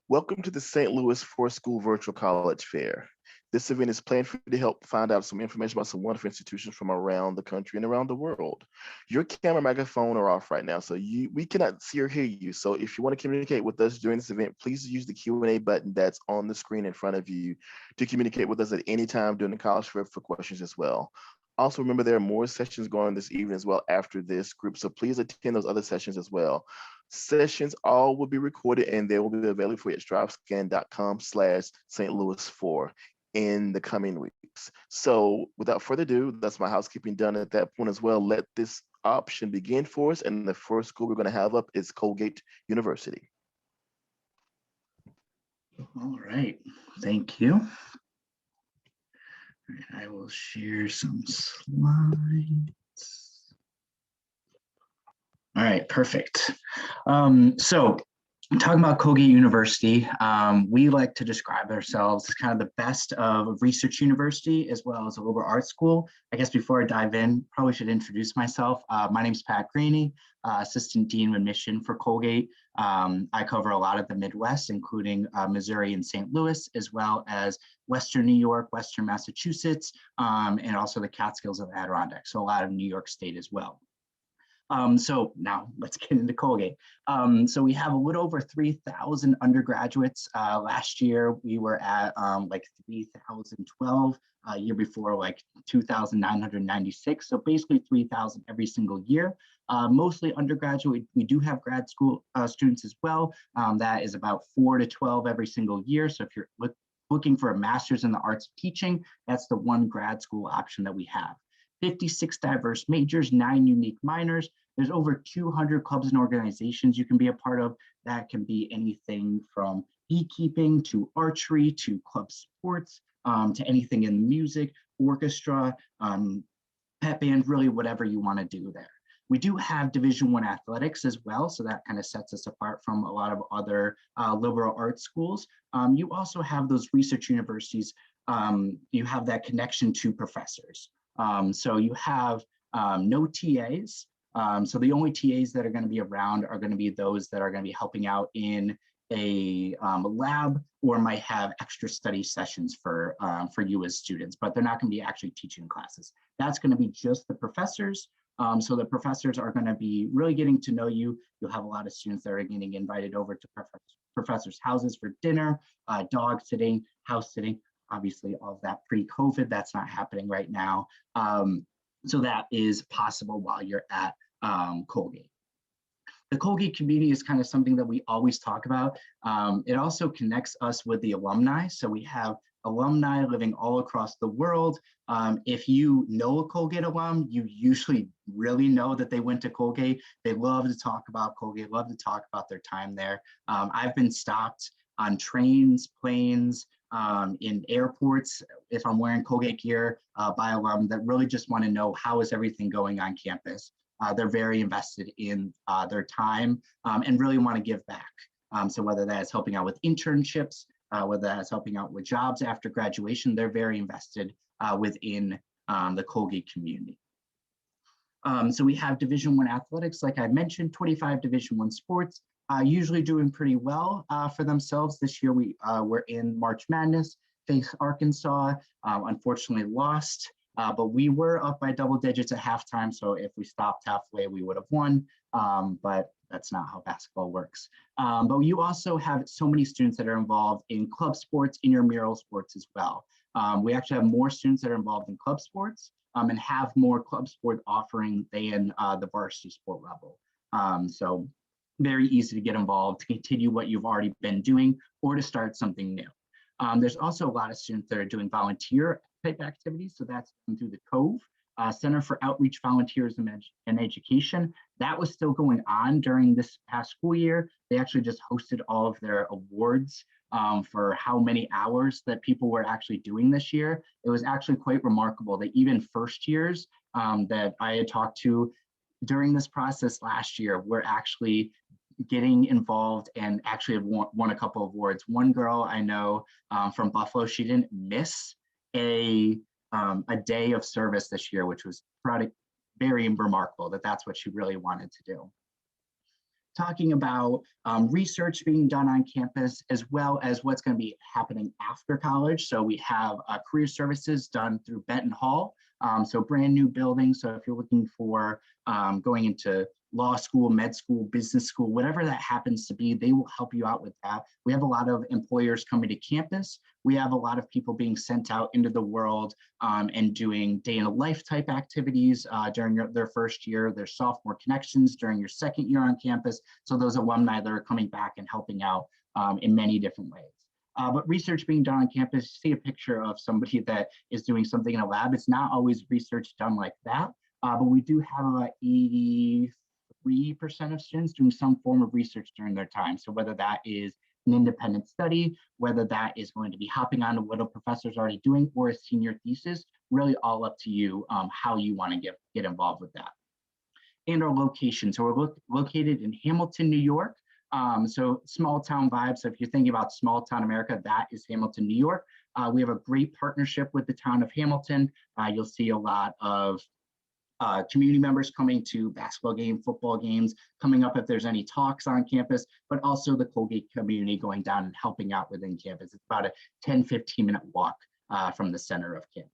Welcome to the St. Louis For School Virtual College Fair. This event is planned for you to help find out some information about some wonderful institutions from around the country and around the world. Your camera microphone are off right now, so we cannot see or hear you. So if you want to communicate with us during this event, please use the Q&A button that's on the screen in front of you to communicate with us at any time during the college fair for questions as well. Also, remember there are more sessions going on this evening as well after this group, so please attend those other sessions as well. Sessions all will be recorded and they will be available for you at strivescan.com/St. Louis 4 in the coming weeks. So without further ado, that's my housekeeping done at that point as well. Let this option begin for us. And the first school we're going to have up is Colgate University. All right, thank you. I will share some slides. All right, perfect. So talking about Colgate University, we like to describe ourselves as kind of the best of research university as well as a liberal arts school. I guess before I dive in, probably should introduce myself. My name's Pat Graney, Assistant Dean of Admission for Colgate. I cover a lot of the Midwest, including Missouri and St. Louis, as well as Western New York, Western Massachusetts, and also the Catskills of Adirondack, so a lot of New York State as well. So now let's get into Colgate. So we have a little over 3,000 undergraduates. Last year we were at like 3,012, year before like 2,996. So basically 3,000 every single year. Mostly undergraduate. We do have grad school students as well. That is about 4 to 12 every single year. So if you're looking for a master's in the arts of teaching, that's the one grad school option that we have. 56 diverse majors, 9 unique minors. There's over 200 clubs and organizations you can be a part of. That can be anything from beekeeping to archery to club sports, to anything in music, orchestra, pep band, really whatever you want to do there. We do have Division I athletics as well, so that kind of sets us apart from a lot of other liberal arts schools. You also have those research universities. You have that connection to professors. So you have no TAs. So the only TAs that are going to be around are going to be those that are going to be helping out in a lab or might have extra study sessions for you as students, but they're not going to be actually teaching classes. That's going to be just the professors. So the professors are going to be really getting to know you. You'll have a lot of students that are getting invited over to professors' houses for dinner, dog sitting, house sitting. Obviously, all of that pre-COVID, that's not happening right now. So that is possible while you're at Colgate. The Colgate community is kind of something that we always talk about. It also connects us with the alumni. So we have alumni living all across the world. If you know a Colgate alum, you usually really know that they went to Colgate. They love to talk about Colgate, love to talk about their time there. I've been stopped on trains, planes, in airports, if I'm wearing Colgate gear, by alum that really just want to know how is everything going on campus. They're very invested in their time and really want to give back. So whether that is helping out with internships, whether that is helping out with jobs after graduation, they're very invested within the Colgate community. So we have Division I athletics, like I mentioned, 25 Division I sports, usually doing pretty well for themselves. This year we were in March Madness, faced Arkansas, unfortunately lost, but we were up by double digits at halftime. So if we stopped halfway, we would have won, but that's not how basketball works. But you also have so many students that are involved in club sports, intramural sports as well. We actually have more students that are involved in club sports and have more club sport offering than the varsity sport level. So very easy to get involved, to continue what you've already been doing, or to start something new. There's also a lot of students that are doing volunteer type activities. So that's through the Cove, Center for Outreach, Volunteerism and Education. That was still going on during this past school year. They actually just hosted all of their awards for how many hours that people were actually doing this year. It was actually quite remarkable that even first years that I had talked to during this process last year were actually getting involved and actually have won a couple of awards. One girl I know from Buffalo, she didn't miss a day of service this year, which was very remarkable that that's what she really wanted to do. talking about research being done on campus, as well as what's going to be happening after college. So we have career services done through Benton Hall. So brand new building. So if you're looking for going into law school, med school, business school, whatever that happens to be, they will help you out with that. We have a lot of employers coming to campus. We have a lot of people being sent out into the world and doing day in a life type activities during their first year, their sophomore connections during your second year on campus. So those alumni that are coming back and helping out in many different ways. But research being done on campus, see a picture of somebody that is doing something in a lab. It's not always research done like that, but we do have about 83% of students doing some form of research during their time. So whether that is an independent study, whether that is going to be hopping on to what a professor's already doing, or a senior thesis, really all up to you how you want to get involved with that. And our location. So we're located in Hamilton, New York. So small town vibes. So if you're thinking about small town America, that is Hamilton, New York. We have a great partnership with the town of Hamilton. You'll see a lot of community members coming to basketball games, football games, coming up if there's any talks on campus, but also the Colgate community going down and helping out within campus. It's about a 10-15 minute walk from the center of campus.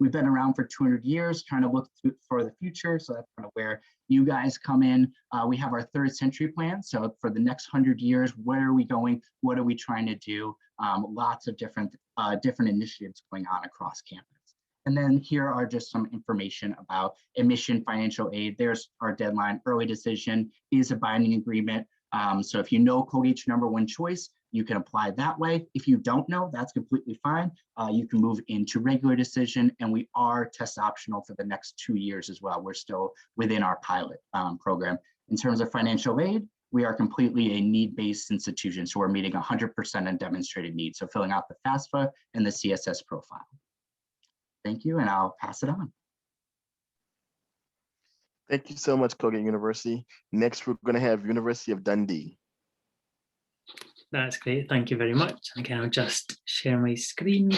We've been around for 200 years, trying to look for the future. So that's kind of where you guys come in. We have our third century plan. So for the next 100 years, where are we going? What are we trying to do? Lots of different initiatives going on across campus. And then here are just some information about admission financial aid. There's our deadline. Early decision is a binding agreement. So if you know Colgate's your number one choice, you can apply that way. If you don't know, that's completely fine. You can move into regular decision, and we are test optional for the next 2 years as well. We're still within our pilot program. In terms of financial aid, we are completely a need-based institution. So we're meeting 100% on demonstrated needs. So filling out the FAFSA and the CSS profile. Thank you, and I'll pass it on. Thank you so much, Colgate University. Next, we're going to have University of Dundee. That's great. Thank you very much. Again, I'll just share my screen.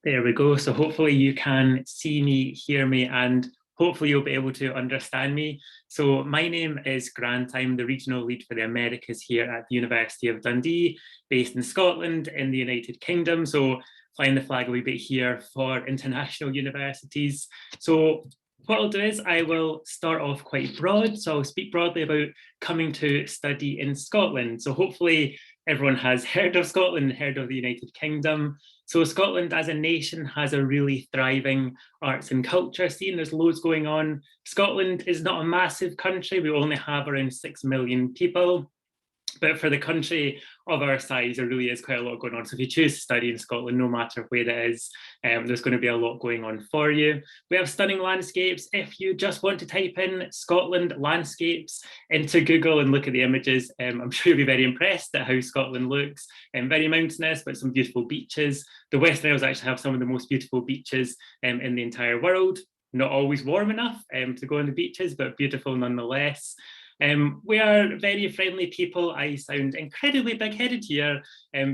There we go. So hopefully you can see me, hear me, and hopefully you'll be able to understand me. So my name is Grant. I'm the regional lead for the Americas here at the University of Dundee, based in Scotland in the United Kingdom. So flying the flag a wee bit here for international universities. So what I'll do is I will start off quite broad. So I'll speak broadly about coming to study in Scotland. So hopefully everyone has heard of Scotland, heard of the United Kingdom. So Scotland as a nation has a really thriving arts and culture scene. There's loads going on. Scotland is not a massive country. We only have around 6 million people. But for the country of our size, there really is quite a lot going on. So if you choose to study in Scotland, no matter where it is, there's going to be a lot going on for you. We have stunning landscapes. If you just want to type in Scotland landscapes into Google and look at the images, I'm sure you'll be very impressed at how Scotland looks. Very mountainous, but some beautiful beaches. The Western Isles actually have some of the most beautiful beaches in the entire world. Not always warm enough to go on the beaches, but beautiful nonetheless. We are very friendly people. I sound incredibly big-headed here,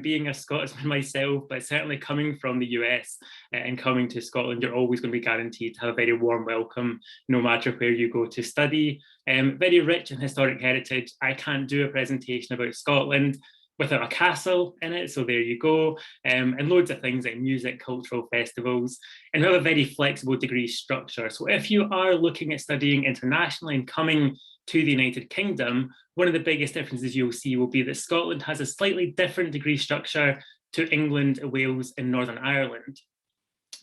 being a Scotsman myself, but certainly coming from the US and coming to Scotland, you're always going to be guaranteed to have a very warm welcome, no matter where you go to study. Very rich in historic heritage. I can't do a presentation about Scotland without a castle in it, so there you go, and loads of things like music, cultural festivals, and we have a very flexible degree structure. So if you are looking at studying internationally and coming to the United Kingdom, one of the biggest differences you'll see will be that Scotland has a slightly different degree structure to England, Wales, and Northern Ireland.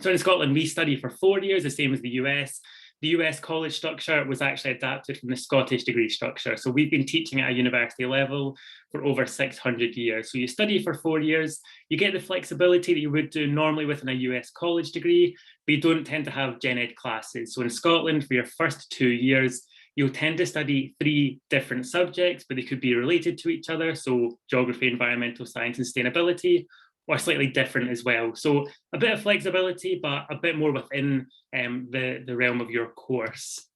So in Scotland, we study for 4 years, the same as the US. The US college structure was actually adapted from the Scottish degree structure. So we've been teaching at a university level for over 600 years. So you study for 4 years, you get the flexibility that you would do normally within a US college degree, but you don't tend to have gen ed classes. So in Scotland, for your first 2 years, you'll tend to study 3 different subjects, but they could be related to each other. So geography, environmental science, and sustainability, or slightly different as well. So a bit of flexibility, but a bit more within the realm of your course.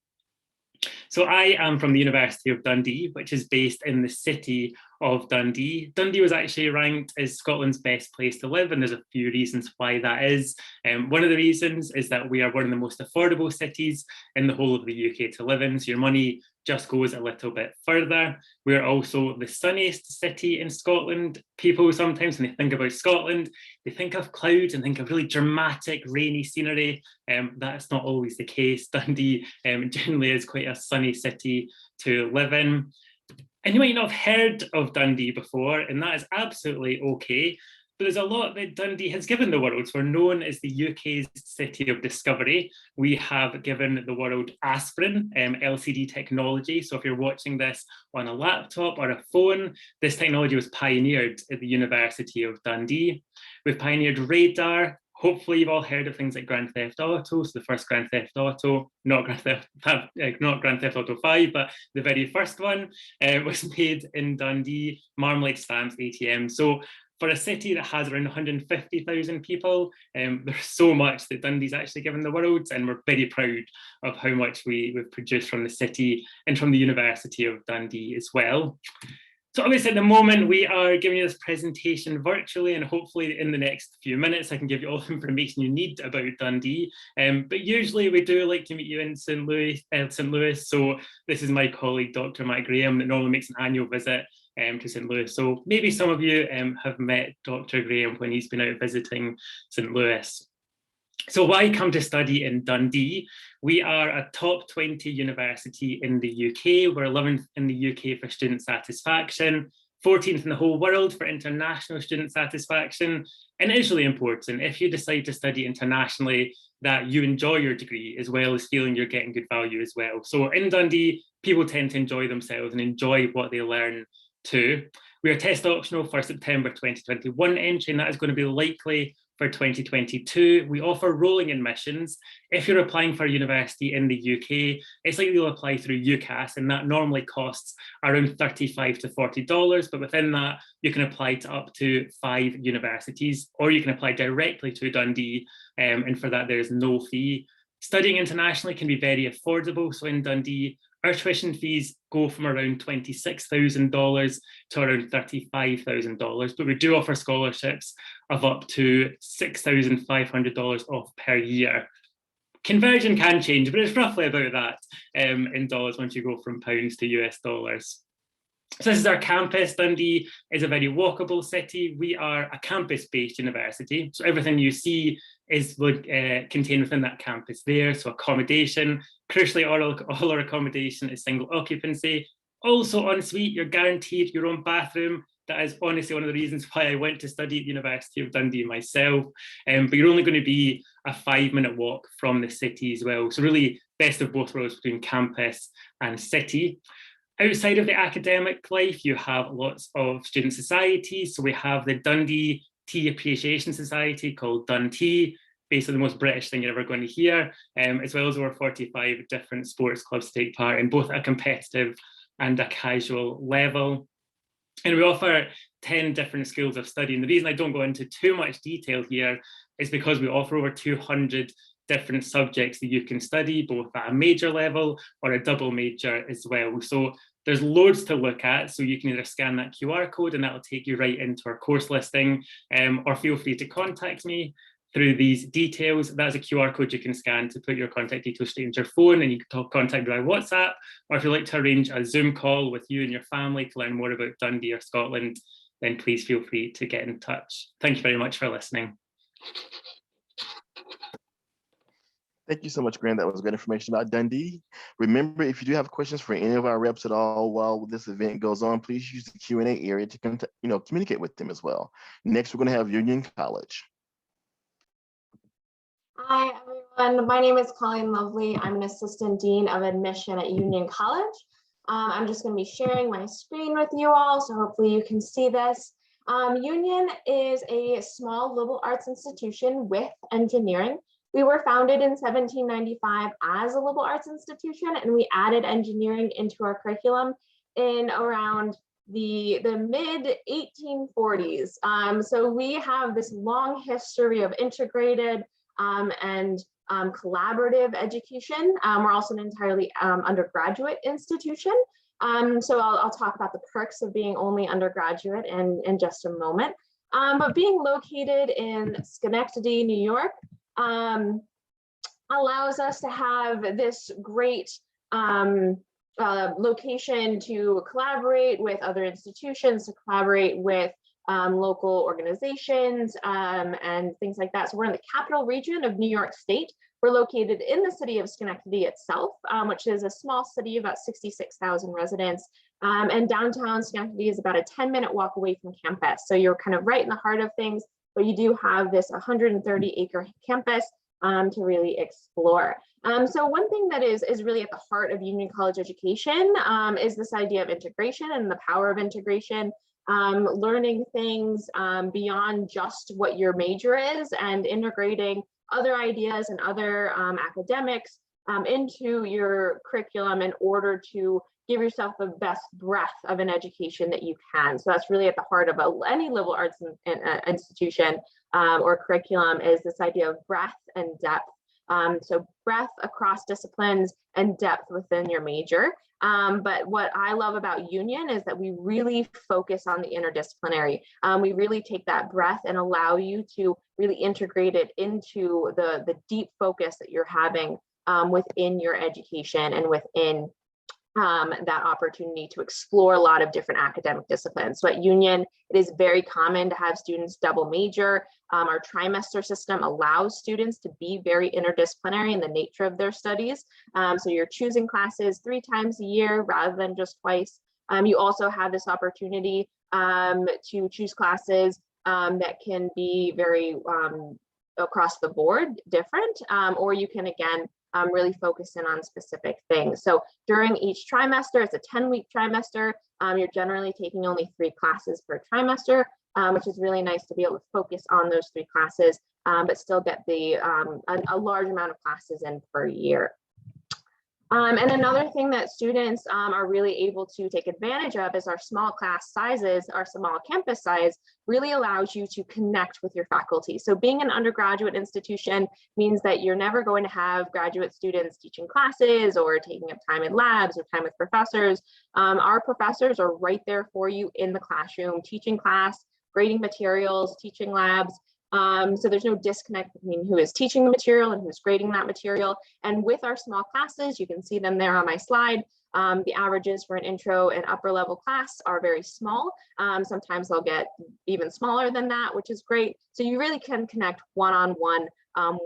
So I am from the University of Dundee, which is based in the city of Dundee. Dundee was actually ranked as Scotland's best place to live, and there's a few reasons why that is. One of the reasons is that we are one of the most affordable cities in the whole of the UK to live in, so your money just goes a little bit further. We're also the sunniest city in Scotland. People sometimes, when they think about Scotland, they think of clouds and think of really dramatic rainy scenery. That's not always the case. Dundee generally is quite a sunny city to live in. And you might not have heard of Dundee before, and that is absolutely okay. But there's a lot that Dundee has given the world. So we're known as the UK's city of discovery. We have given the world aspirin, LCD technology. So if you're watching this on a laptop or a phone, this technology was pioneered at the University of Dundee. We've pioneered radar. Hopefully you've all heard of things like Grand Theft Auto. So the first Grand Theft Auto, not Grand Theft Auto 5, but the very first one was made in Dundee, Marmalade stamps, ATM. So for a city that has around 150,000 people, there's so much that Dundee's actually given the world, and we're very proud of how much we've produced from the city and from the University of Dundee as well. So obviously at the moment we are giving you this presentation virtually, and hopefully in the next few minutes I can give you all the information you need about Dundee. But usually we do like to meet you in St. Louis. So this is my colleague, Dr. Matt Graham, that normally makes an annual visit to St. Louis. So maybe some of you have met Dr. Graham when he's been out visiting St. Louis. So why come to study in Dundee? We are a top 20 university in the UK. We're 11th in the UK for student satisfaction, 14th in the whole world for international student satisfaction. And it is really important, if you decide to study internationally, that you enjoy your degree as well as feeling you're getting good value as well. So in Dundee, people tend to enjoy themselves and enjoy what they learn too. We are test optional for September 2021 entry, and that is going to be likely for 2022. We offer rolling admissions. If you're applying for a university in the UK, it's likely you'll apply through UCAS, and that normally costs around $35 to $40, but within that, you can apply to up to 5 universities, or you can apply directly to Dundee, and for that there is no fee. Studying internationally can be very affordable, so in Dundee, our tuition fees go from around $26,000 to around $35,000, but we do offer scholarships of up to $6,500 off per year. Conversion can change, but it's roughly about that in dollars once you go from pounds to US dollars. So this is our campus. Dundee is a very walkable city. We are a campus-based university, so everything you see is contained within that campus there. So accommodation, crucially all our accommodation is single occupancy. Also en suite, you're guaranteed your own bathroom. That is honestly one of the reasons why I went to study at the University of Dundee myself. But you're only going to be a 5-minute walk from the city as well. So really best of both worlds between campus and city. Outside of the academic life, you have lots of student societies. So we have the Dundee Tea Appreciation Society called Dundee, basically the most British thing you're ever going to hear, as well as over 45 different sports clubs take part in both a competitive and a casual level. And we offer 10 different schools of study. And the reason I don't go into too much detail here is because we offer over 200 different subjects that you can study, both at a major level or a double major as well. So there's loads to look at, so you can either scan that QR code and that'll take you right into our course listing, or feel free to contact me through these details. That's a QR code you can scan to put your contact details straight into your phone, and you can contact me by WhatsApp, or if you'd like to arrange a Zoom call with you and your family to learn more about Dundee or Scotland, then please feel free to get in touch. Thank you very much for listening. Thank you so much, Grant. That was good information about Dundee. Remember, if you do have questions for any of our reps at all while this event goes on, please use the Q&A area to communicate with them as well. Next, we're going to have Union College. Hi, everyone. My name is Colleen Lovely. I'm an assistant dean of admission at Union College. I'm just going to be sharing my screen with you all, so hopefully you can see this. Union is a small liberal arts institution with engineering. We were founded in 1795 as a liberal arts institution, and we added engineering into our curriculum in around the mid 1840s. So we have this long history of integrated and collaborative education. We're also an entirely undergraduate institution. So I'll talk about the perks of being only undergraduate in just a moment. But being located in Schenectady, New York, allows us to have this great location to collaborate with other institutions, to collaborate with local organizations and things like that. So we're in the capital region of New York State. We're located in the city of Schenectady itself, which is a small city, about 66,000 residents. And downtown Schenectady is about a 10-minute walk away from campus. So you're kind of right in the heart of things, but you do have this 130-acre campus to really explore. So one thing that is really at the heart of Union College education is this idea of integration and the power of integration, learning things beyond just what your major is and integrating other ideas and other academics into your curriculum in order to give yourself the best breadth of an education that you can. So that's really at the heart of any liberal arts institution or curriculum, is this idea of breadth and depth. So breadth across disciplines and depth within your major. But what I love about Union is that we really focus on the interdisciplinary. We really take that breadth and allow you to really integrate it into the deep focus that you're having within your education and within that opportunity to explore a lot of different academic disciplines. So at Union, it is very common to have students double major. Our trimester system allows students to be very interdisciplinary in the nature of their studies. So you're choosing classes 3 times a year rather than just twice. You also have this opportunity to choose classes that can be very across the board different, or you can, again, really focus in on specific things. So during each trimester, it's a 10-week trimester. You're generally taking only 3 classes per trimester, which is really nice to be able to focus on those 3 classes, but still get the a large amount of classes in per year. And another thing that students are really able to take advantage of is our small class sizes. Our small campus size really allows you to connect with your faculty. So being an undergraduate institution means that you're never going to have graduate students teaching classes or taking up time in labs or time with professors. Our professors are right there for you in the classroom, teaching class, grading materials, teaching labs. So there's no disconnect between who is teaching the material and who's grading that material. And with our small classes, you can see them there on my slide. The averages for an intro and upper level class are very small. Sometimes they'll get even smaller than that, which is great. So you really can connect one-on-one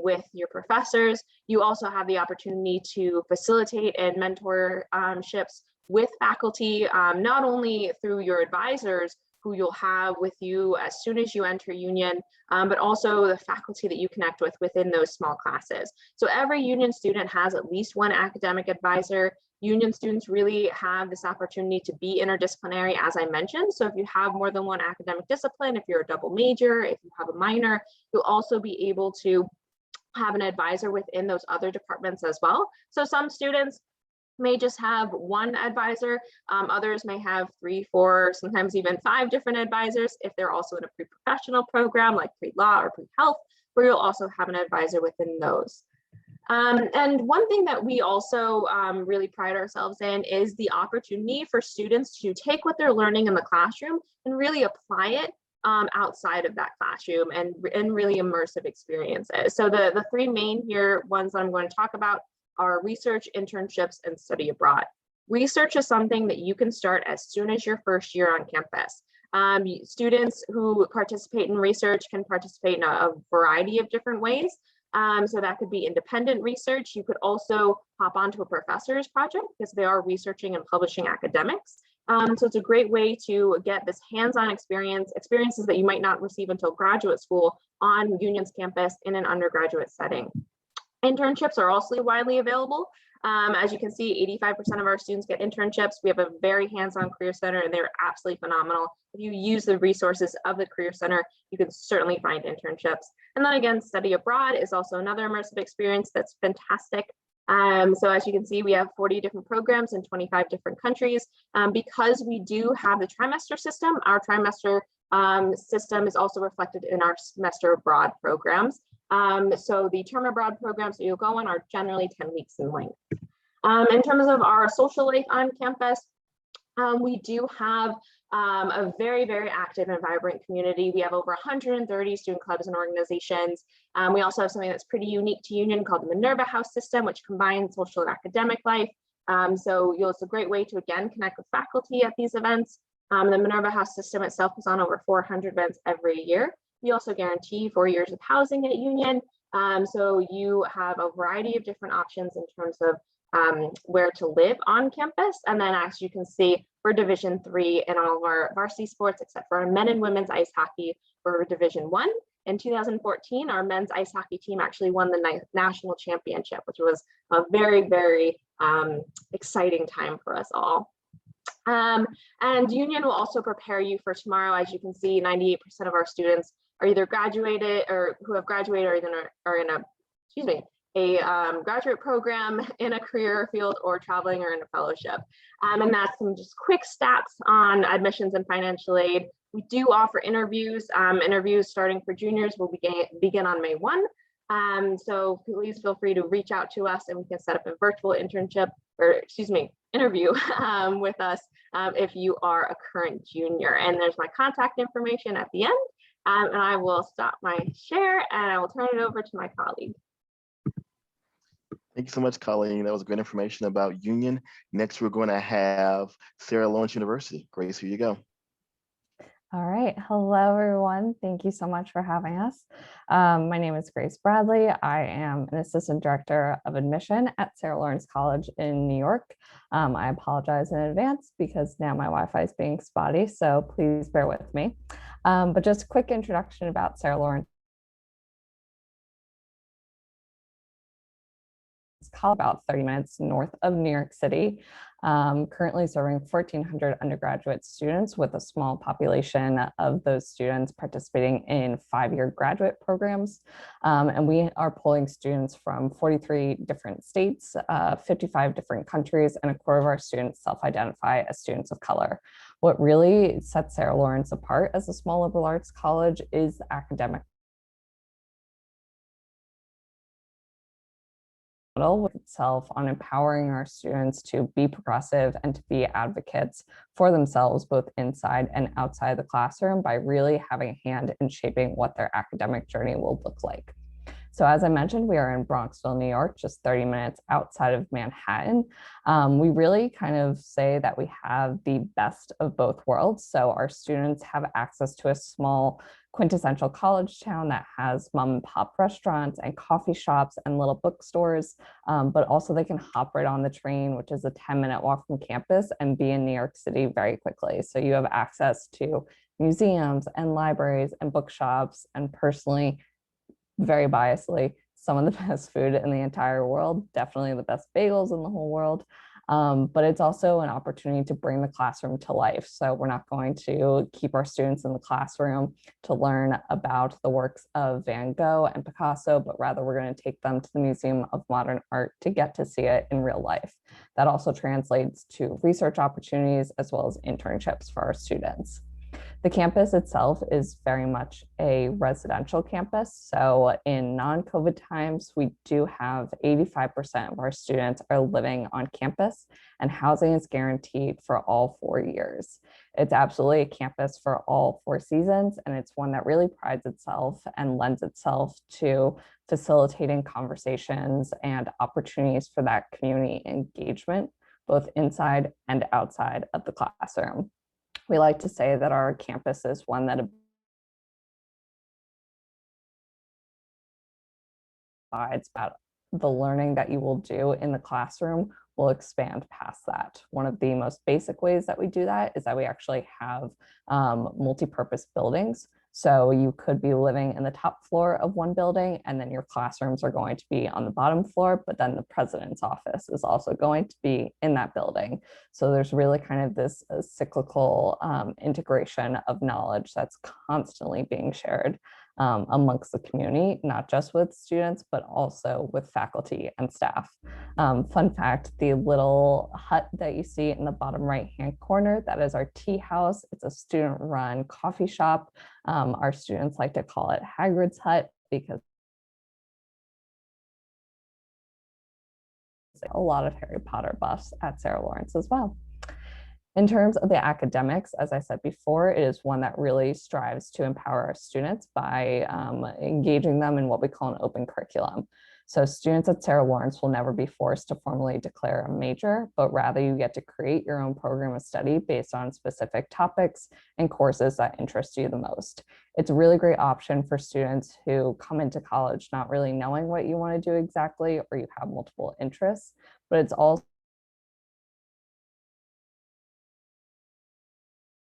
with your professors. You also have the opportunity to facilitate and mentorships with faculty, not only through your advisors, who you'll have with you as soon as you enter Union, but also the faculty that you connect with within those small classes. So every Union student has at least one academic advisor. Union students really have this opportunity to be interdisciplinary, as I mentioned. So if you have more than one academic discipline, if you're a double major, if you have a minor, you'll also be able to have an advisor within those other departments as well. So some students may just have one advisor. Others may have 3, 4, sometimes even 5 different advisors if they're also in a pre-professional program like pre-law or pre-health, where you'll also have an advisor within those. And one thing that we also really pride ourselves in is the opportunity for students to take what they're learning in the classroom and really apply it outside of that classroom and really immersive experiences. So the 3 main ones I'm going to talk about are research, internships, and study abroad. Research is something that you can start as soon as your first year on campus. Students who participate in research can participate in a variety of different ways. So that could be independent research. You could also hop onto a professor's project because they are researching and publishing academics. So it's a great way to get this hands-on experiences that you might not receive until graduate school on Union's campus in an undergraduate setting. Internships are also widely available. As you can see, 85% of our students get internships. We have a very hands-on Career Center and they're absolutely phenomenal. If you use the resources of the Career Center, you can certainly find internships. And then again, study abroad is also another immersive experience that's fantastic. So as you can see, we have 40 different programs in 25 different countries. Because we do have the trimester system, our trimester system is also reflected in our semester abroad programs. So the term abroad programs that you'll go on are generally 10 weeks in length. In terms of our social life on campus, we do have a very, very active and vibrant community. We have over 130 student clubs and organizations. We also have something that's pretty unique to Union called the Minerva House system, which combines social and academic life. So it's a great way to, again, connect with faculty at these events. The Minerva House system itself is on over 400 events every year. We also guarantee 4 years of housing at Union. So you have a variety of different options in terms of where to live on campus. And then as you can see, we're Division III in all of our varsity sports, except for our men and women's ice hockey, we're Division I. In 2014, our men's ice hockey team actually won the national championship, which was a very, very exciting time for us all. And Union will also prepare you for tomorrow. As you can see, 98% of our students are either graduated or who have graduated or either are in a graduate program, in a career field, or traveling or in a fellowship. And that's some just quick stats on admissions and financial aid. We do offer interviews. Interviews starting for juniors will begin on May 1. So please feel free to reach out to us and we can set up a virtual internship, or interview with us if you are a current junior. And there's my contact information at the end. And I will stop my share and I will turn it over to my colleague. Thank you so much, Colleen. That was great information about Union. Next, we're going to have Sarah Lawrence University. Grace, here you go. All right. Hello, everyone. Thank you so much for having us. My name is Grace Bradley. I am an assistant director of admission at Sarah Lawrence College in New York. I apologize in advance because now my Wi-Fi is being spotty, so please bear with me. But just a quick introduction about Sarah Lawrence College, about 30 minutes north of New York City, currently serving 1,400 undergraduate students with a small population of those students participating in 5-year graduate programs. And we are pulling students from 43 different states, 55 different countries, and a quarter of our students self-identify as students of color. What really sets Sarah Lawrence apart as a small liberal arts college is the academic model with itself on empowering our students to be progressive and to be advocates for themselves, both inside and outside the classroom, by really having a hand in shaping what their academic journey will look like. So as I mentioned, we are in Bronxville, New York, just 30 minutes outside of Manhattan. We really kind of say that we have the best of both worlds. So our students have access to a small quintessential college town that has mom and pop restaurants and coffee shops and little bookstores, but also they can hop right on the train, which is a 10-minute walk from campus, and be in New York City very quickly. So you have access to museums and libraries and bookshops, and personally, very biasly, some of the best food in the entire world, definitely the best bagels in the whole world. But it's also an opportunity to bring the classroom to life. So we're not going to keep our students in the classroom to learn about the works of Van Gogh and Picasso, but rather we're going to take them to the Museum of Modern Art to get to see it in real life. That also translates to research opportunities as well as internships for our students. The campus itself is very much a residential campus. So in non-COVID times, we do have 85% of our students are living on campus, and housing is guaranteed for all 4 years. It's absolutely a campus for all 4 seasons, and it's one that really prides itself and lends itself to facilitating conversations and opportunities for that community engagement, both inside and outside of the classroom. We like to say that our campus is one that abides about the learning that you will do in the classroom will expand past that. One of the most basic ways that we do that is that we actually have multi-purpose buildings. So you could be living in the top floor of one building, and then your classrooms are going to be on the bottom floor, but then the president's office is also going to be in that building. So there's really kind of this cyclical integration of knowledge that's constantly being shared amongst the community, not just with students, but also with faculty and staff. Fun fact, the little hut that you see in the bottom right-hand corner, that is our tea house. It's a student-run coffee shop. Our students like to call it Hagrid's Hut because a lot of Harry Potter buffs at Sarah Lawrence as well. In terms of the academics, as I said before, it is one that really strives to empower our students by engaging them in what we call an open curriculum. So students at Sarah Lawrence will never be forced to formally declare a major, but rather you get to create your own program of study based on specific topics and courses that interest you the most. It's a really great option for students who come into college not really knowing what you want to do exactly, or you have multiple interests, but it's also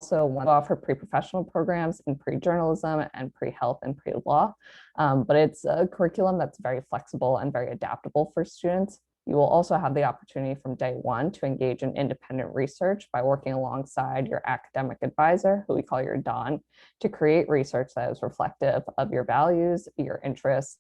one offer pre-professional programs in pre-journalism and pre-health and pre-law, but it's a curriculum that's very flexible and very adaptable for students. You will also have the opportunity from day one to engage in independent research by working alongside your academic advisor, who we call your Don, to create research that is reflective of your values, your interests,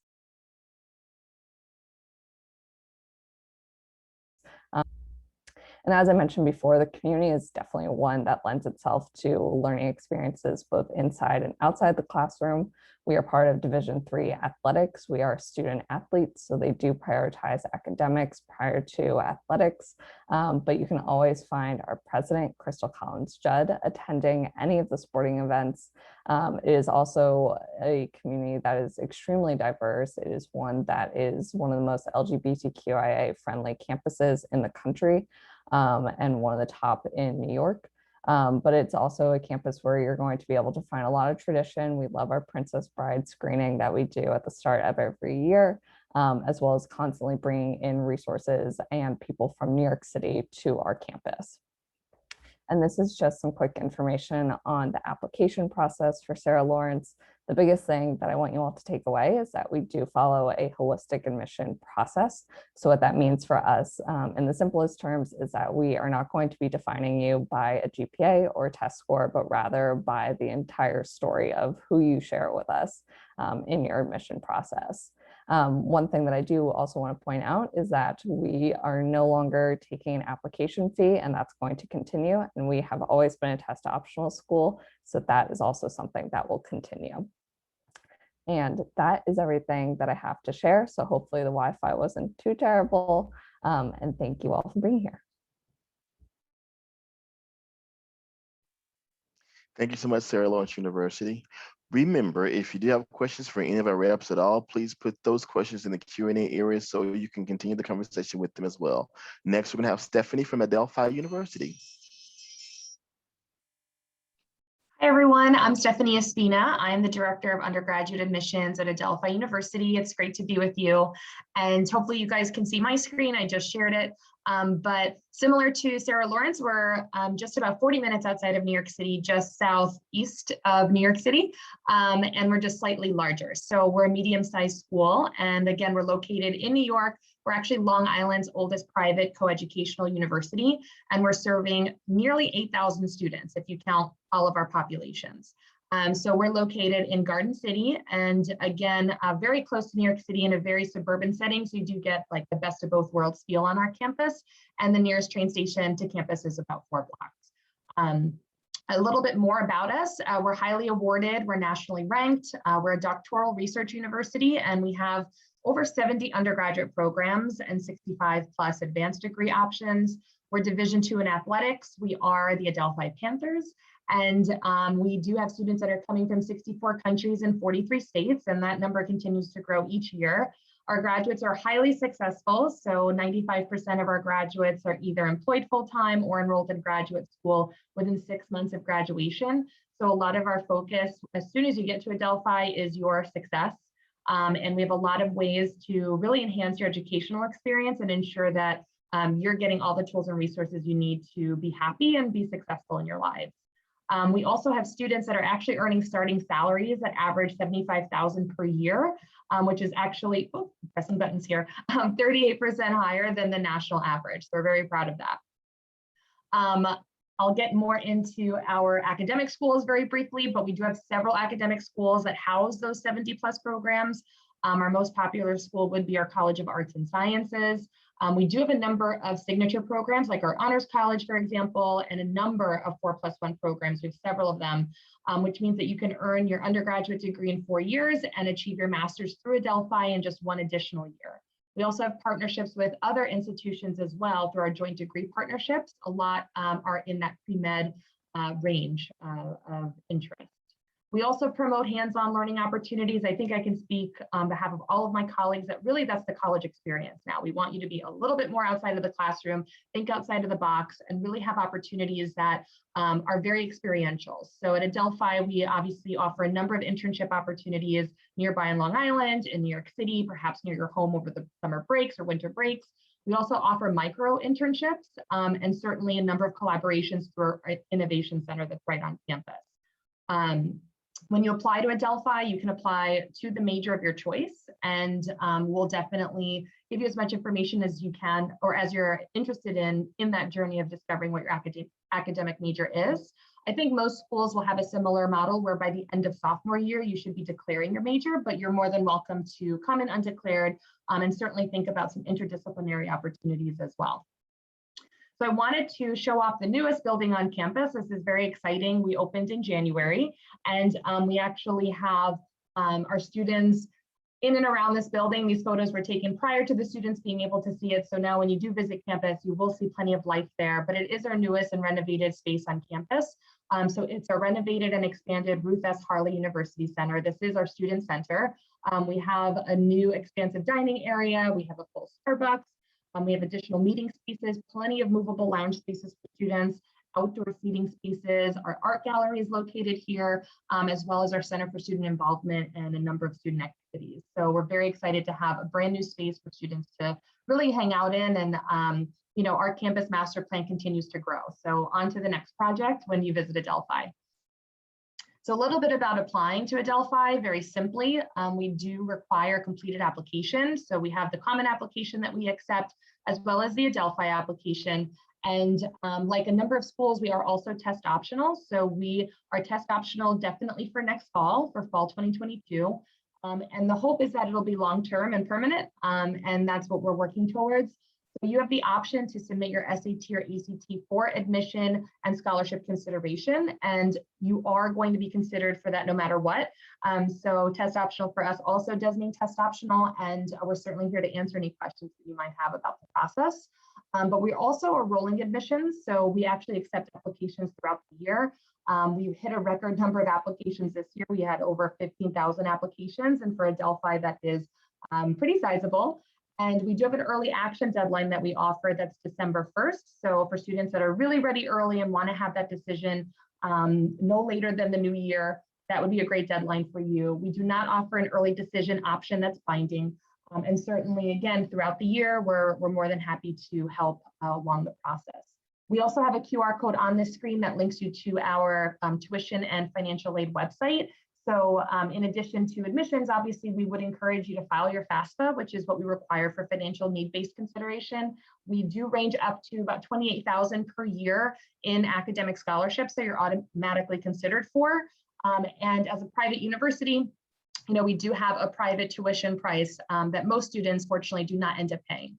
and as I mentioned before, the community is definitely one that lends itself to learning experiences both inside and outside the classroom. We are part of Division III athletics. We are student athletes, so they do prioritize academics prior to athletics. But you can always find our president, Crystal Collins-Judd, attending any of the sporting events. It is also a community that is extremely diverse. It is one that is one of the most LGBTQIA-friendly campuses in the country, and one of the top in New York. But it's also a campus where you're going to be able to find a lot of tradition. We love our Princess Bride screening that we do at the start of every year, as well as constantly bringing in resources and people from New York City to our campus. And this is just some quick information on the application process for Sarah Lawrence. The biggest thing that I want you all to take away is that we do follow a holistic admission process. So what that means for us in the simplest terms is that we are not going to be defining you by a GPA or a test score, but rather by the entire story of who you share with us in your admission process. One thing that I do also want to point out is that we are no longer taking an application fee, and that's going to continue. And we have always been a test optional school, so that is also something that will continue. And that is everything that I have to share. So hopefully the Wi-Fi wasn't too terrible. And thank you all for being here. Thank you so much, Sarah Lawrence University. Remember, if you do have questions for any of our reps at all, please put those questions in the Q&A area so you can continue the conversation with them as well. Next, we're going to have Stephanie from Adelphi University. Hi, everyone. I'm Stephanie Espina. I'm the Director of Undergraduate Admissions at Adelphi University. It's great to be with you. And hopefully you guys can see my screen. I just shared it. But similar to Sarah Lawrence, we're just about 40 minutes outside of New York City, just southeast of New York City. And we're just slightly larger. So we're a medium-sized school. And again, we're located in New York. We're actually Long Island's oldest private coeducational university, and we're serving nearly 8,000 students if you count all of our populations. So we're located in Garden City, and again, very close to New York City in a very suburban setting. So you do get like the best of both worlds feel on our campus, and the nearest train station to campus is about 4 blocks. A little bit more about us. We're highly awarded. We're nationally ranked. We're a doctoral research university, and we have over 70 undergraduate programs and 65 plus advanced degree options. We're Division II in athletics. We are the Adelphi Panthers. And we do have students that are coming from 64 countries and 43 states, and that number continues to grow each year. Our graduates are highly successful. So 95% of our graduates are either employed full-time or enrolled in graduate school within 6 months of graduation. So a lot of our focus, as soon as you get to Adelphi, is your success. And we have a lot of ways to really enhance your educational experience and ensure that you're getting all the tools and resources you need to be happy and be successful in your lives. We also have students that are actually earning starting salaries that average $75,000 per year, which is actually, pressing buttons here, 38% higher than the national average. So we're very proud of that. I'll get more into our academic schools very briefly, but we do have several academic schools that house those 70 plus programs. Our most popular school would be our College of Arts and Sciences. We do have a number of signature programs like our Honors College, for example, and a number of 4+1 programs. We have several of them, which means that you can earn your undergraduate degree in 4 years and achieve your master's through Adelphi in just 1 additional year. We also have partnerships with other institutions as well through our joint degree partnerships. A lot are in that pre-med range of interest. We also promote hands-on learning opportunities. I think I can speak on behalf of all of my colleagues that really that's the college experience now. We want you to be a little bit more outside of the classroom, think outside of the box, and really have opportunities that are very experiential. So at Adelphi, we obviously offer a number of internship opportunities nearby in Long Island, in New York City, perhaps near your home over the summer breaks or winter breaks. We also offer micro internships and certainly a number of collaborations through our innovation center that's right on campus. When you apply to Adelphi, you can apply to the major of your choice, and we'll definitely give you as much information as you can or as you're interested in that journey of discovering what your academic major is. I think most schools will have a similar model where by the end of sophomore year, you should be declaring your major, but you're more than welcome to come in undeclared and certainly think about some interdisciplinary opportunities as well. So I wanted to show off the newest building on campus. This is very exciting. We opened in January, and we actually have our students in and around this building. These photos were taken prior to the students being able to see it. So now when you do visit campus, you will see plenty of life there, but it is our newest and renovated space on campus. So it's a renovated and expanded Ruth S. Harley University Center. This is our student center. We have a new expansive dining area. We have a full Starbucks. We have additional meeting spaces, plenty of movable lounge spaces for students, outdoor seating spaces. Our art gallery is located here, as well as our Center for Student Involvement and a number of student activities. So we're very excited to have a brand new space for students to really hang out in, and you know, our campus master plan continues to grow. So on to the next project when you visit Adelphi. So a little bit about applying to Adelphi. Very simply, we do require completed applications. So we have the common application that we accept, as well as the Adelphi application. And like a number of schools, we are also test optional. So we are test optional definitely for next fall, for fall 2022. And the hope is that it'll be long-term and permanent. And that's what we're working towards. So you have the option to submit your SAT or ACT for admission and scholarship consideration, and you are going to be considered for that no matter what. So test optional for us also does mean test optional, and we're certainly here to answer any questions that you might have about the process. But we also are rolling admissions, so we actually accept applications throughout the year. We hit a record number of applications this year. We had over 15,000 applications, and for Adelphi, that is pretty sizable. And we do have an early action deadline that we offer that's December 1st. So for students that are really ready early and want to have that decision no later than the new year, that would be a great deadline for you. We do not offer an early decision option that's binding. And certainly, again, throughout the year, we're more than happy to help along the process. We also have a QR code on this screen that links you to our tuition and financial aid website. So in addition to admissions, obviously, we would encourage you to file your FAFSA, which is what we require for financial need-based consideration. We do range up to about $28,000 per year in academic scholarships, so you're automatically considered for. And as a private university, you know, we do have a private tuition price that most students, fortunately, do not end up paying.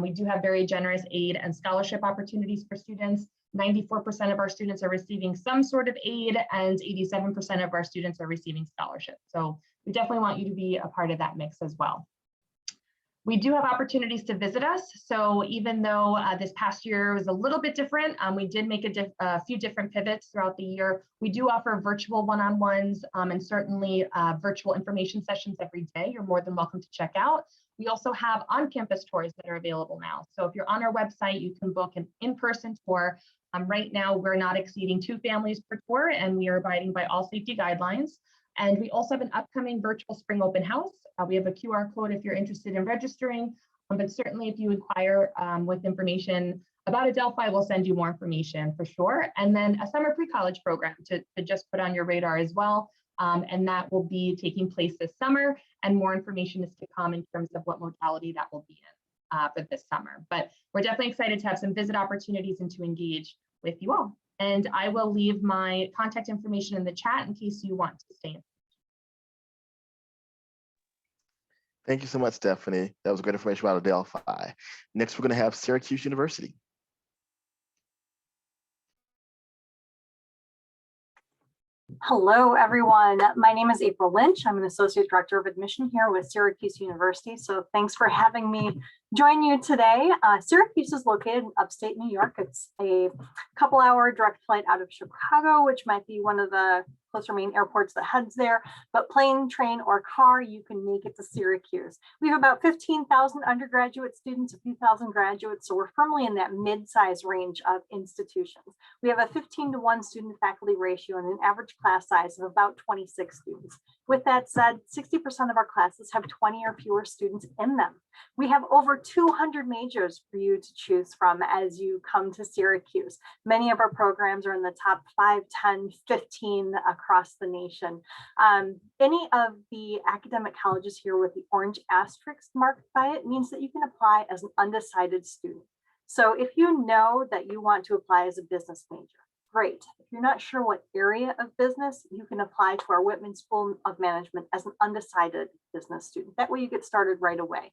We do have very generous aid and scholarship opportunities for students. 94% of our students are receiving some sort of aid, and 87% of our students are receiving scholarships. So we definitely want you to be a part of that mix as well. We do have opportunities to visit us. So even though this past year was a little bit different, we did make a few different pivots throughout the year. We do offer virtual one-on-ones and certainly virtual information sessions every day. You're more than welcome to check out. We also have on-campus tours that are available now. So if you're on our website, you can book an in-person tour. Right now, we're not exceeding 2 families per tour, and we are abiding by all safety guidelines. And we also have an upcoming virtual spring open house. We have a QR code if you're interested in registering, but certainly if you inquire with information about Adelphi, we'll send you more information for sure. And then a summer pre-college program to just put on your radar as well. And that will be taking place this summer, and more information is to come in terms of what modality that will be in for this summer. But we're definitely excited to have some visit opportunities and to engage with you all. And I will leave my contact information in the chat in case you want to stay in. Thank you so much, Stephanie. That was great information about Adelphi. Next, we're going to have Syracuse University. Hello, everyone. My name is April Lynch. I'm an Associate Director of Admission here with Syracuse University. So thanks for having me join you today. Syracuse is located in upstate New York. It's a couple-hour direct flight out of Chicago, which might be one of the closer main airports that heads there. But plane, train, or car, you can make it to Syracuse. We have about 15,000 undergraduate students, a few thousand graduates, so we're firmly in that mid-size range of institutions. We have a 15-to-1 student-faculty ratio and an average class size of about 26 students. With that said, 60% of our classes have 20 or fewer students in them. We have over 200 majors for you to choose from as you come to Syracuse. Many of our programs are in the top 5, 10, 15 across the nation. Any of the academic colleges here with the orange asterisk marked by it means that you can apply as an undecided student. So if you know that you want to apply as a business major, great. If you're not sure what area of business, you can apply to our Whitman School of Management as an undecided business student. That way you get started right away.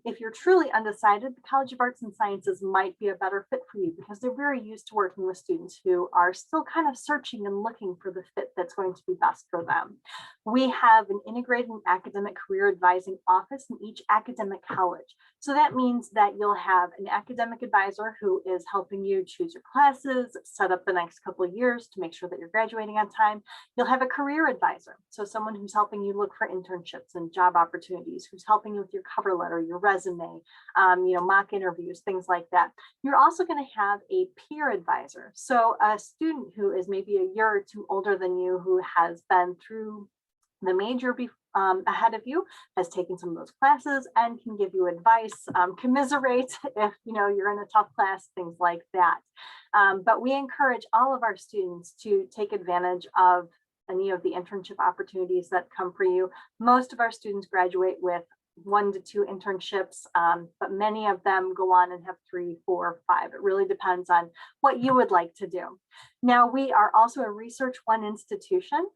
If you're truly undecided, the College of Arts and Sciences might be a better fit for you because they're very used to working with students who are still kind of searching and looking for the fit that's going to be best for them. We have an integrated academic career advising office in each academic college. So that means that you'll have an academic advisor who is helping you choose your classes, set up the next couple of years to make sure that you're graduating on time. You'll have a career advisor, so someone who's helping you look for internships and job opportunities, who's helping you with your cover letter, your resume, mock interviews, things like that. You're also going to have a peer advisor, so a student who is maybe a year or two older than you, who has been through the major ahead of you, has taken some of those classes and can give you advice, commiserate if you're in a tough class, things like that. But we encourage all of our students to take advantage of any of the internship opportunities that come for you. Most of our students graduate with 1 to 2 internships, but many of them go on and have 3, 4, 5. It really depends on what you would like to do. Now, we are also a Research One institution,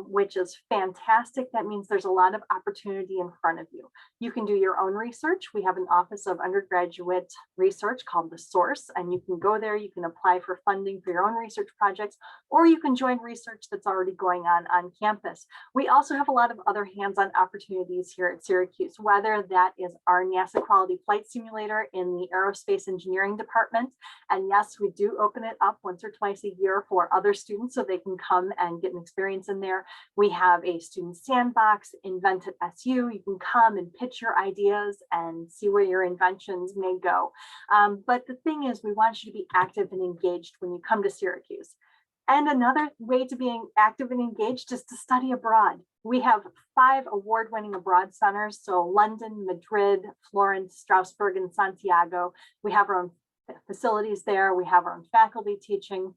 which is fantastic. That means there's a lot of opportunity in front of you. You can do your own research. We have an Office of Undergraduate Research called The Source, and you can go there. You can apply for funding for your own research projects, or you can join research that's already going on campus. We also have a lot of other hands-on opportunities here at Syracuse, whether that is our NASA Quality Flight Simulator in the Aerospace Engineering Department. And yes, we do open it up once or twice a year for other students so they can come and get an experience in there. We have a student sandbox, Invent at SU. You can come and pitch your ideas and see where your inventions may go. But the thing is, we want you to be active and engaged when you come to Syracuse. And another way to be active and engaged is to study abroad. We have 5 award-winning abroad centers, so London, Madrid, Florence, Strasbourg, and Santiago. We have our own facilities there. We have our own faculty teaching.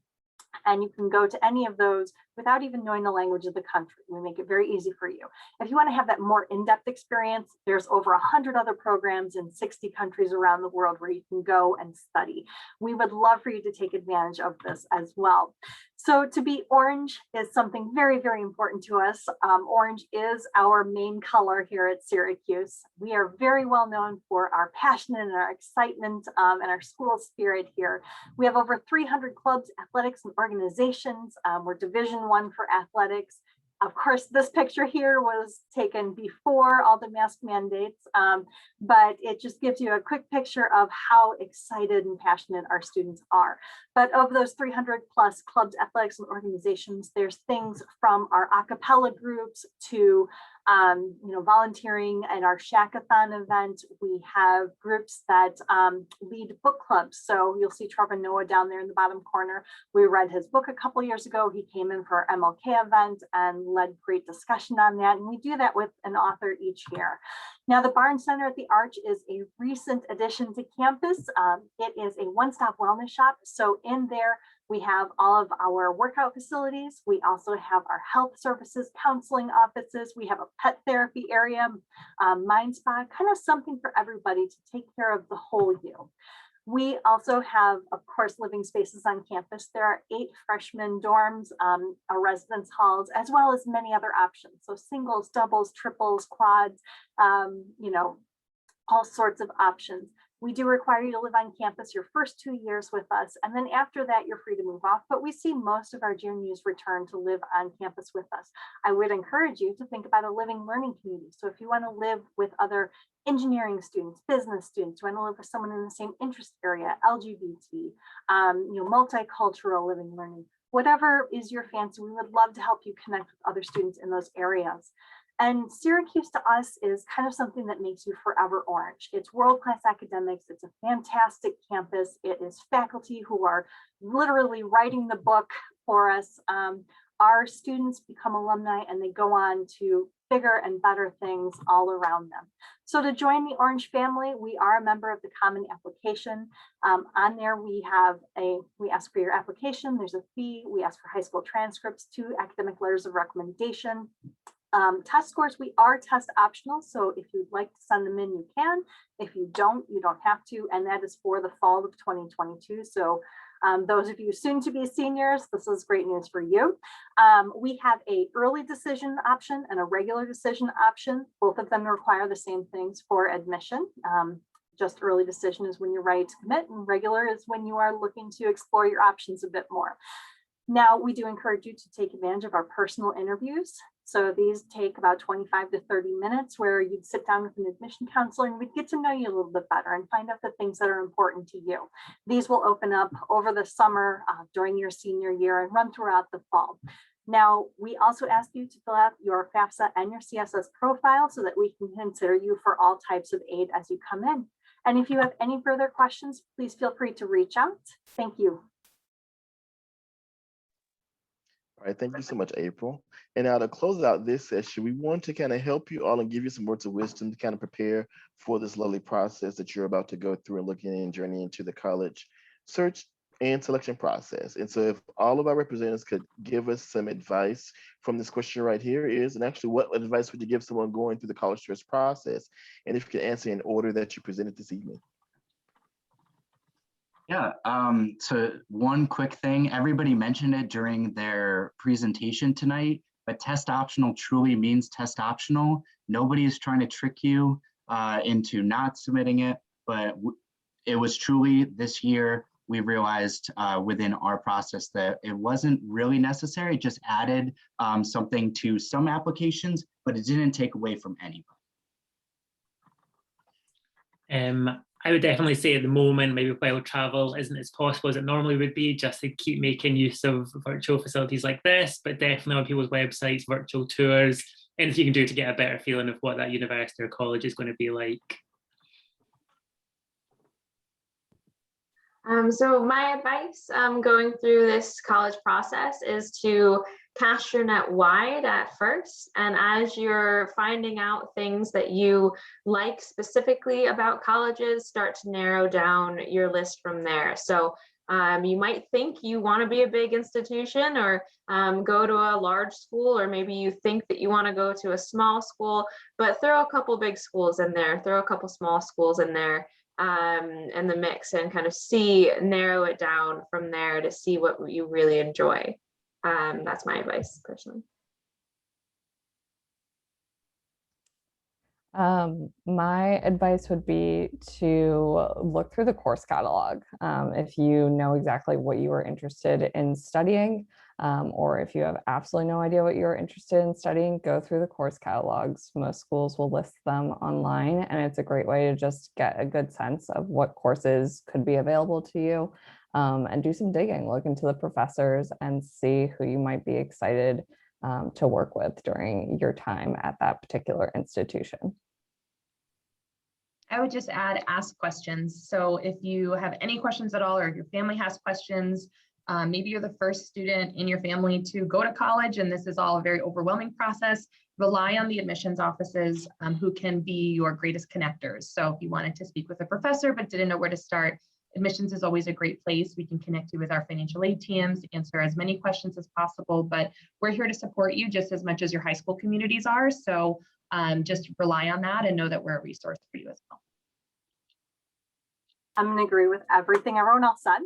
And you can go to any of those without even knowing the language of the country. We make it very easy for you. If you want to have that more in-depth experience, there's over 100 other programs in 60 countries around the world where you can go and study. We would love for you to take advantage of this as well. So to be orange is something very, very important to us. Orange is our main color here at Syracuse. We are very well known for our passion and our excitement and our school spirit here. We have over 300 clubs, athletics, and organizations. We're Division I for athletics. Of course, this picture here was taken before all the mask mandates, but it just gives you a quick picture of how excited and passionate our students are. But of those 300 plus clubs, athletics, and organizations, there's things from our a cappella groups to volunteering and our Shackathon event. We have groups that lead book clubs. So you'll see Trevor Noah down there in the bottom corner. We read his book a couple years ago. He came in for our MLK event and led great discussion on that. And we do that with an author each year. Now, the Barnes Center at the Arch is a recent addition to campus. It is a one-stop wellness shop. So in there, we have all of our workout facilities. We also have our health services, counseling offices. We have a pet therapy area, mind spa, kind of something for everybody to take care of the whole you. We also have, of course, living spaces on campus. There are 8 freshman dorms, our residence halls, as well as many other options. So singles, doubles, triples, quads, all sorts of options. We do require you to live on campus your first 2 years with us, and then after that, you're free to move off. But we see most of our juniors return to live on campus with us. I would encourage you to think about a living learning community. So if you want to live with other engineering students, business students, you want to live with someone in the same interest area, LGBT, multicultural living learning, whatever is your fancy, we would love to help you connect with other students in those areas. And Syracuse to us is kind of something that makes you forever orange. It's world-class academics. It's a fantastic campus. It is faculty who are literally writing the book for us. Our students become alumni and they go on to bigger and better things all around them. So to join the Orange family, we are a member of the Common Application. On there, we ask for your application. There's a fee. We ask for high school transcripts, 2 academic letters of recommendation. Test scores, we are test optional. So if you'd like to send them in, you can. If you don't have to. And that is for the fall of 2022. So those of you soon to be seniors, this is great news for you. We have a early decision option and a regular decision option. Both of them require the same things for admission. Just early decision is when you're ready to commit, and regular is when you are looking to explore your options a bit more. Now, we do encourage you to take advantage of our personal interviews. So these take about 25 to 30 minutes where you'd sit down with an admission counselor and we'd get to know you a little bit better and find out the things that are important to you. These will open up over the summer during your senior year and run throughout the fall. Now, we also ask you to fill out your Fafsa and your CSS profile so that we can consider you for all types of aid as you come in. And if you have any further questions, please feel free to reach out. Thank you. All right, thank you so much, April. And now to close out this session, we want to kind of help you all and give you some words of wisdom to kind of prepare for this lovely process that you're about to go through and looking and journeying into the college search and selection process. And so if all of our representatives could give us some advice from this question right here is, and actually what advice would you give someone going through the college search process? And if you could answer in order that you presented this evening. Yeah, so one quick thing, everybody mentioned it during their presentation tonight, but test optional truly means test optional. Nobody is trying to trick you into not submitting it, but it was truly this year, we realized within our process that it wasn't really necessary, it just added something to some applications, but it didn't take away from anybody. I would definitely say at the moment, maybe while travel isn't as possible as it normally would be, just to keep making use of virtual facilities like this, but definitely on people's websites, virtual tours, anything you can do to get a better feeling of what that university or college is going to be like. So my advice going through this college process is to cast your net wide at first. And as you're finding out things that you like specifically about colleges, start to narrow down your list from there. So you might think you want to be a big institution or go to a large school, or maybe you think that you want to go to a small school, but throw a couple big schools in there, throw a couple small schools in there. In the mix and kind of narrow it down from there to see what you really enjoy. That's my advice personally. My advice would be to look through the course catalog. If you know exactly what you are interested in studying, or if you have absolutely no idea what you're interested in studying, go through the course catalogs. Most schools will list them online, and it's a great way to just get a good sense of what courses could be available to you, and do some digging, look into the professors and see who you might be excited to work with during your time at that particular institution. I would just ask questions. So if you have any questions at all, or if your family has questions, maybe you're the first student in your family to go to college and this is all a very overwhelming process, rely on the admissions offices who can be your greatest connectors. So if you wanted to speak with a professor but didn't know where to start, admissions is always a great place. We can connect you with our financial aid teams, answer as many questions as possible, but we're here to support you just as much as your high school communities are. So just rely on that and know that we're a resource for you as well. I'm going to agree with everything everyone else said.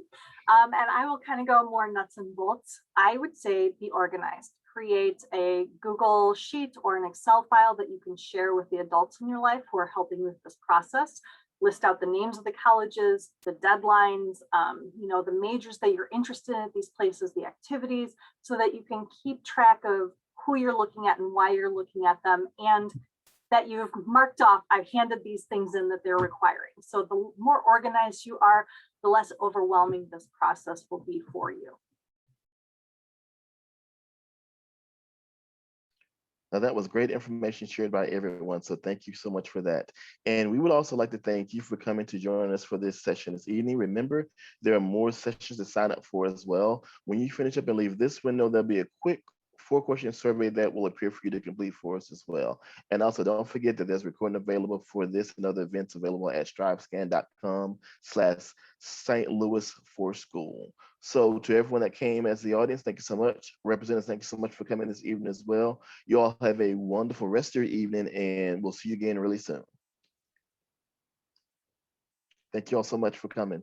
And I will kind of go more nuts and bolts. I would say be organized. Create a Google Sheet or an Excel file that you can share with the adults in your life who are helping with this process. list out the names of the colleges, the deadlines, you know, the majors that you're interested in at these places, the activities, so that you can keep track of who you're looking at and why you're looking at them, and that you've marked off, I've handed these things in that they're requiring. So the more organized you are, the less overwhelming this process will be for you. Now that was great information shared by everyone, so thank you so much for that. And we would also like to thank you for coming to join us for this session this evening. Remember, there are more sessions to sign up for as well. When you finish up and leave this window, there'll be a quick 4-question survey that will appear for you to complete for us as well. And also don't forget that there's recording available for this and other events available at strivescan.com/St. Louis for School. So to everyone that came as the audience, thank you so much. Representatives, thank you so much for coming this evening as well. You all have a wonderful rest of your evening, and we'll see you again really soon. Thank you all so much for coming.